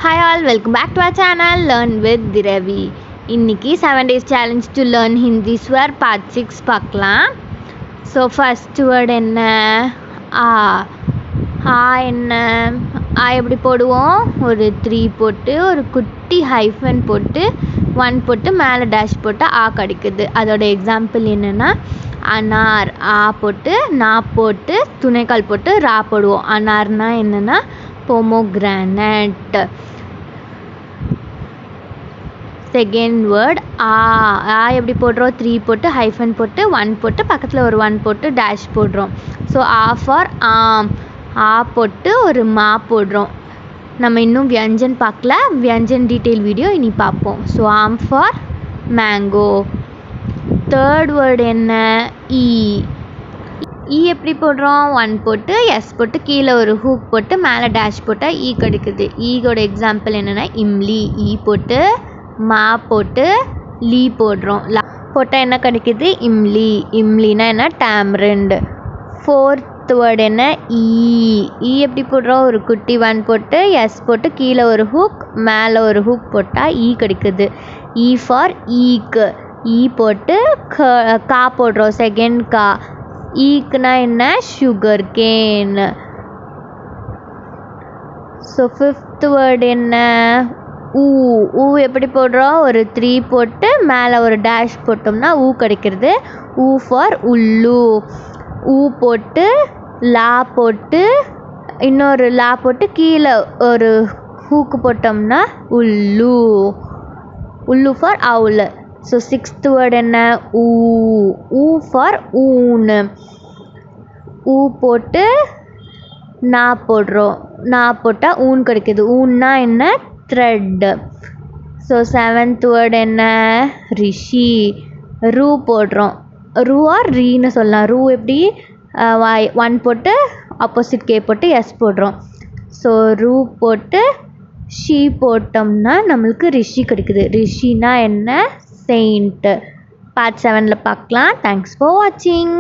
Hi all, welcome back to our channel Learn with Diravi. இன்னைக்கு 7 days challenge to learn Hindi swear part 6 பார்க்கலாம். So first word என்ன? என்ன? எப்படி போடுவோம்? ஒரு 3 போட்டு ஒரு குட்டி ஹைஃபன் போட்டு 1 போட்டு மேலே டேஷ் போட்டு கிடைக்குது. அதோட எக்ஸாம்பிள் என்னென்னா அனார் போட்டு நான் போட்டு துணைக்கால் போட்டு ரா போடுவோம். அனார்னா என்னென்னா pomegranate. செகண்ட் வேர்ட் எப்படி போடுறோம்? 3 போட்டு ஹைஃபன் போட்டு 1 போட்டு பக்கத்தில் ஒரு 1 போட்டு டேஷ் போடுறோம். ஸோ ஃபார் ஆம், போட்டு ஒரு மா போடுறோம். நம்ம இன்னும் வியஞ்சன் பார்க்கல, வியஞ்சன் டீட்டெயில் வீடியோ இனி பார்ப்போம். ஸோ ஆம் ஃபார் மேங்கோ. தேர்ட் வேர்டு என்ன? எப்படி போடுறோம்? 1 போட்டு எஸ் போட்டு கீழே ஒரு ஹூக் போட்டு மேலே டேஷ் போட்டால் கிடைக்குது. ஈகோட எக்ஸாம்பிள் என்னென்னா இம்லி. போட்டு மா போட்டு லீ போடுறோம். போட்டால் என்ன கிடைக்குது? இம்லி. இம்லினா என்ன? டேம்ரிண்ட். ஃபோர்த் வேர்டு என்ன? எப்படி போடுறோம்? ஒரு குட்டி 1 போட்டு எஸ் போட்டு கீழே ஒரு ஹூக் மேலே ஒரு ஹூக் போட்டால் கிடைக்குது. ஃபார் ஈக்கு. போட்டு கா போடுறோம். செகண்ட் கா. ஈக்குனா என்ன? Sugar cane. So fifth word என்ன? எப்படி போடுறோம்? ஒரு 3 போட்டு மேலே ஒரு டேஷ் போட்டோம்னா கிடைக்கிறது. ஃபார் உள்ளு. போட்டு லா போட்டு இன்னொரு லா போட்டு கீழே ஒரு ஹூக்கு போட்டோம்னா உள்ளு. உள்ளு for owl. So sixth word என்ன? ஃபார் ஊன். போட்டு நான் போடுறோம். நான் போட்டால் ஊன் கிடைக்குது. ஊன்னா என்ன? த்ரெட். ஸோ செவன்த் வேர்டு என்ன? ரிஷி. ரூ போடுறோம். ரூ ஆர் ரீன்னு சொல்லலாம். ரூ எப்படி? 1 போட்டு ஆப்போசிட் கே போட்டு எஸ் போடுறோம். ஸோ ரூ போட்டு ஷீ போட்டோம்னா நம்மளுக்கு ரிஷி கிடைக்குது. ரிஷினா என்ன? செயிண்ட். பார்ட் 7ல் பார்க்கலாம். தேங்க்ஸ் ஃபார் வாட்சிங்.